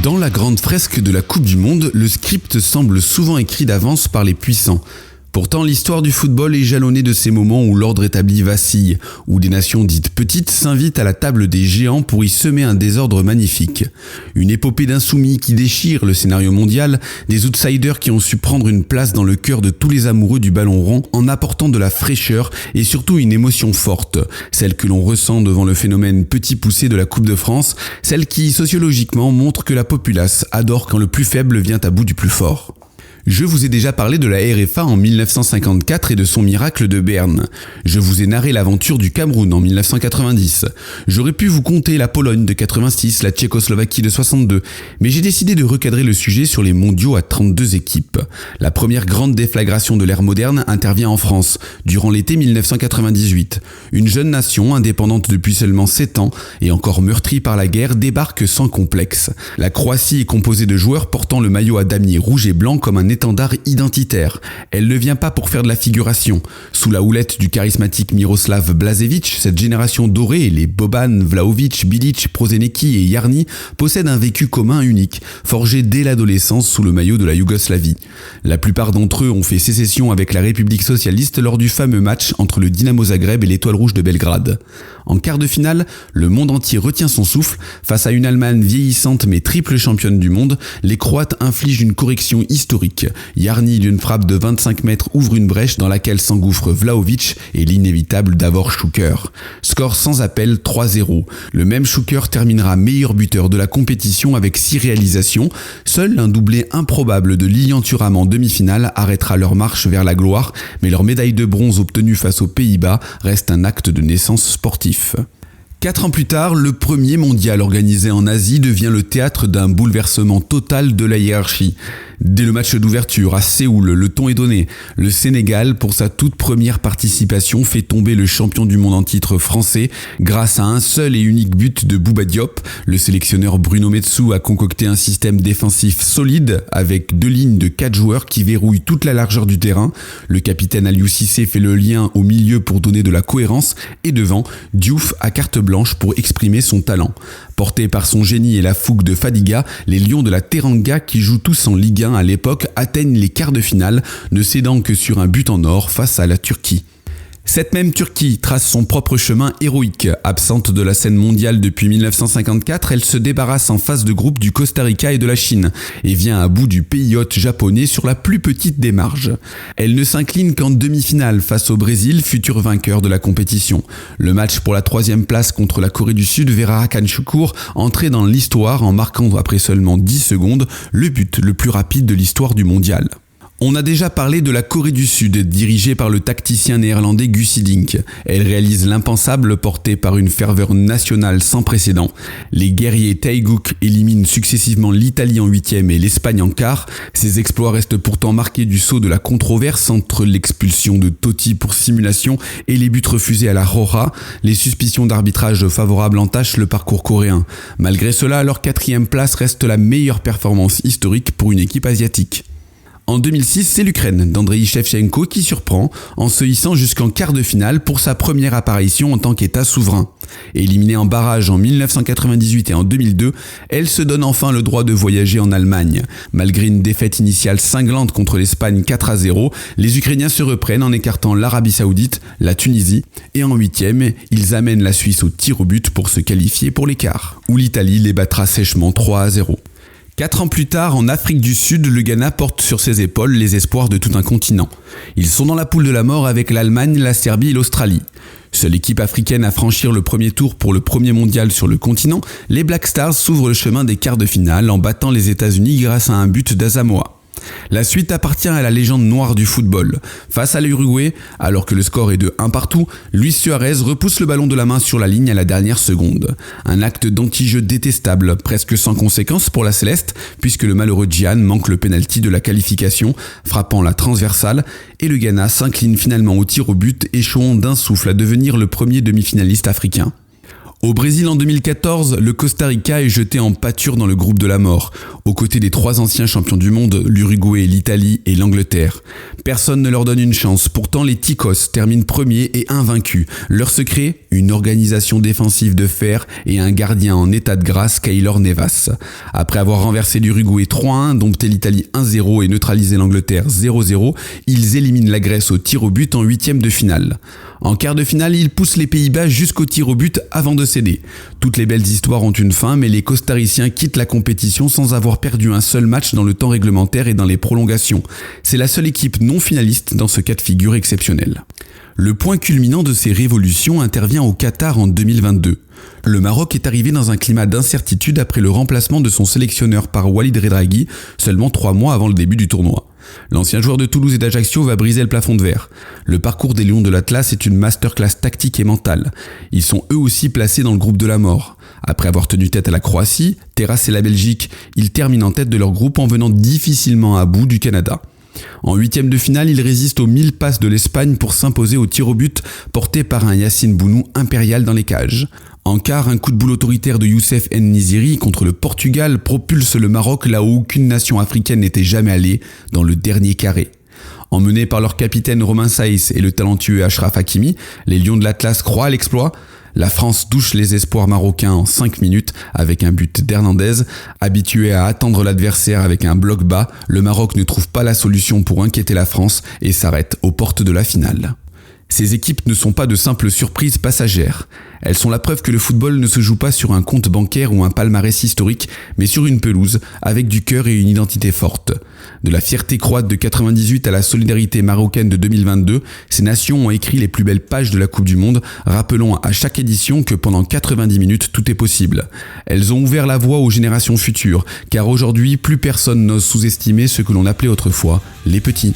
Dans la grande fresque de la Coupe du Monde, le script semble souvent écrit d'avance par les puissants. Pourtant, l'histoire du football est jalonnée de ces moments où l'ordre établi vacille, où des nations dites petites s'invitent à la table des géants pour y semer un désordre magnifique. Une épopée d'insoumis qui déchire le scénario mondial, des outsiders qui ont su prendre une place dans le cœur de tous les amoureux du ballon rond en apportant de la fraîcheur et surtout une émotion forte, celle que l'on ressent devant le phénomène petit poussé de la Coupe de France, celle qui sociologiquement montre que la populace adore quand le plus faible vient à bout du plus fort. Je vous ai déjà parlé de la RFA en 1954 et de son miracle de Berne. Je vous ai narré l'aventure du Cameroun en 1990. J'aurais pu vous conter la Pologne de 86, la Tchécoslovaquie de 62, mais j'ai décidé de recadrer le sujet sur les mondiaux à 32 équipes. La première grande déflagration de l'ère moderne intervient en France, durant l'été 1998. Une jeune nation, indépendante depuis seulement 7 ans et encore meurtrie par la guerre, débarque sans complexe. La Croatie est composée de joueurs portant le maillot à damier rouge et blanc comme un étendard identitaire. Elle ne vient pas pour faire de la figuration. Sous la houlette du charismatique Miroslav Blažević, cette génération dorée, les Boban, Vlahović, Bilić, Prosinecki et Jarni, possèdent un vécu commun unique, forgé dès l'adolescence sous le maillot de la Yougoslavie. La plupart d'entre eux ont fait sécession avec la République socialiste lors du fameux match entre le Dinamo Zagreb et l'Étoile rouge de Belgrade. En quart de finale, le monde entier retient son souffle. Face à une Allemagne vieillissante mais triple championne du monde, les Croates infligent une correction historique. Jarni d'une frappe de 25 mètres ouvre une brèche dans laquelle s'engouffre Vlahović et l'inévitable Davor Šuker. Score sans appel 3-0. Le même Šuker terminera meilleur buteur de la compétition avec 6 réalisations. Seul un doublé improbable de Lilian Thuram en demi-finale arrêtera leur marche vers la gloire, mais leur médaille de bronze obtenue face aux Pays-Bas reste un acte de naissance sportif. 4 ans plus tard, le premier mondial organisé en Asie devient le théâtre d'un bouleversement total de la hiérarchie. Dès le match d'ouverture à Séoul, le ton est donné. Le Sénégal, pour sa toute première participation, fait tomber le champion du monde en titre français grâce à un seul et unique but de Bouba Diop. Le sélectionneur Bruno Metsu a concocté un système défensif solide avec 2 lignes de 4 joueurs qui verrouillent toute la largeur du terrain. Le capitaine Aliou Cissé fait le lien au milieu pour donner de la cohérence et devant, Diouf a carte blanche pour exprimer son talent. Portés par son génie et la fougue de Fadiga, les Lions de la Teranga, qui jouent tous en Ligue 1 à l'époque, atteignent les quarts de finale, ne cédant que sur un but en or face à la Turquie. Cette même Turquie trace son propre chemin héroïque. Absente de la scène mondiale depuis 1954, elle se débarrasse en phase de groupe du Costa Rica et de la Chine et vient à bout du pays hôte japonais sur la plus petite des marges. Elle ne s'incline qu'en demi-finale face au Brésil, futur vainqueur de la compétition. Le match pour la 3e place contre la Corée du Sud verra Hakan Şükür entrer dans l'histoire en marquant après seulement 10 secondes le but le plus rapide de l'histoire du mondial. On a déjà parlé de la Corée du Sud, dirigée par le tacticien néerlandais Guus Hiddink. Elle réalise l'impensable porté par une ferveur nationale sans précédent. Les guerriers Taegook éliminent successivement l'Italie en 8e et l'Espagne en quart. Ces exploits restent pourtant marqués du sceau de la controverse entre l'expulsion de Totti pour simulation et les buts refusés à la Roja. Les suspicions d'arbitrage favorable entachent le parcours coréen. Malgré cela, leur 4e place reste la meilleure performance historique pour une équipe asiatique. En 2006, c'est l'Ukraine d'Andreï Shevchenko qui surprend en se hissant jusqu'en quart de finale pour sa première apparition en tant qu'État souverain. Éliminée en barrage en 1998 et en 2002, elle se donne enfin le droit de voyager en Allemagne. Malgré une défaite initiale cinglante contre l'Espagne 4-0, les Ukrainiens se reprennent en écartant l'Arabie Saoudite, la Tunisie et en 8e, ils amènent la Suisse au tir au but pour se qualifier pour les quarts, où l'Italie les battra sèchement 3-0. 4 ans plus tard, en Afrique du Sud, le Ghana porte sur ses épaules les espoirs de tout un continent. Ils sont dans la poule de la mort avec l'Allemagne, la Serbie et l'Australie. Seule équipe africaine à franchir le premier tour pour le premier mondial sur le continent, les Black Stars s'ouvrent le chemin des quarts de finale en battant les États-Unis grâce à un but d'Asamoah. La suite appartient à la légende noire du football. Face à l'Uruguay, alors que le score est de 1 partout, Luis Suarez repousse le ballon de la main sur la ligne à la dernière seconde. Un acte d'anti-jeu détestable, presque sans conséquence pour la Céleste, puisque le malheureux Gian manque le pénalty de la qualification, frappant la transversale, et le Ghana s'incline finalement au tir au but, échouant d'un souffle à devenir le premier demi-finaliste africain. Au Brésil en 2014, le Costa Rica est jeté en pâture dans le groupe de la mort, aux côtés des 3 anciens champions du monde, l'Uruguay, l'Italie et l'Angleterre. Personne ne leur donne une chance, pourtant les Ticos terminent premiers et invaincus. Leur secret, une organisation défensive de fer et un gardien en état de grâce, Keylor Navas. Après avoir renversé l'Uruguay 3-1, dompté l'Italie 1-0 et neutralisé l'Angleterre 0-0, ils éliminent la Grèce au tir au but en 8e de finale. En quart de finale, ils poussent les Pays-Bas jusqu'au tir au but avant de céder. Toutes les belles histoires ont une fin, mais les Costariciens quittent la compétition sans avoir perdu un seul match dans le temps réglementaire et dans les prolongations. C'est la seule équipe non finaliste dans ce cas de figure exceptionnel. Le point culminant de ces révolutions intervient au Qatar en 2022. Le Maroc est arrivé dans un climat d'incertitude après le remplacement de son sélectionneur par Walid Regragui, seulement 3 mois avant le début du tournoi. L'ancien joueur de Toulouse et d'Ajaccio va briser le plafond de verre. Le parcours des Lions de l'Atlas est une masterclass tactique et mentale. Ils sont eux aussi placés dans le groupe de la mort. Après avoir tenu tête à la Croatie, terrassé la Belgique, ils terminent en tête de leur groupe en venant difficilement à bout du Canada. En 8e de finale, ils résistent aux 1000 passes de l'Espagne pour s'imposer au tir au but porté par un Yacine Bounou impérial dans les cages. En quart, un coup de boule autoritaire de Youssef En-Nesyri contre le Portugal propulse le Maroc là où aucune nation africaine n'était jamais allée, dans le dernier carré. Emmenés par leur capitaine Romain Saïs et le talentueux Achraf Hakimi, les Lions de l'Atlas croient à l'exploit. La France douche les espoirs marocains en 5 minutes avec un but d'Hernandez. Habitué à attendre l'adversaire avec un bloc bas, le Maroc ne trouve pas la solution pour inquiéter la France et s'arrête aux portes de la finale. Ces équipes ne sont pas de simples surprises passagères. Elles sont la preuve que le football ne se joue pas sur un compte bancaire ou un palmarès historique, mais sur une pelouse, avec du cœur et une identité forte. De la fierté croate de 98 à la solidarité marocaine de 2022, ces nations ont écrit les plus belles pages de la Coupe du Monde, rappelant à chaque édition que pendant 90 minutes, tout est possible. Elles ont ouvert la voie aux générations futures, car aujourd'hui, plus personne n'ose sous-estimer ce que l'on appelait autrefois les petits.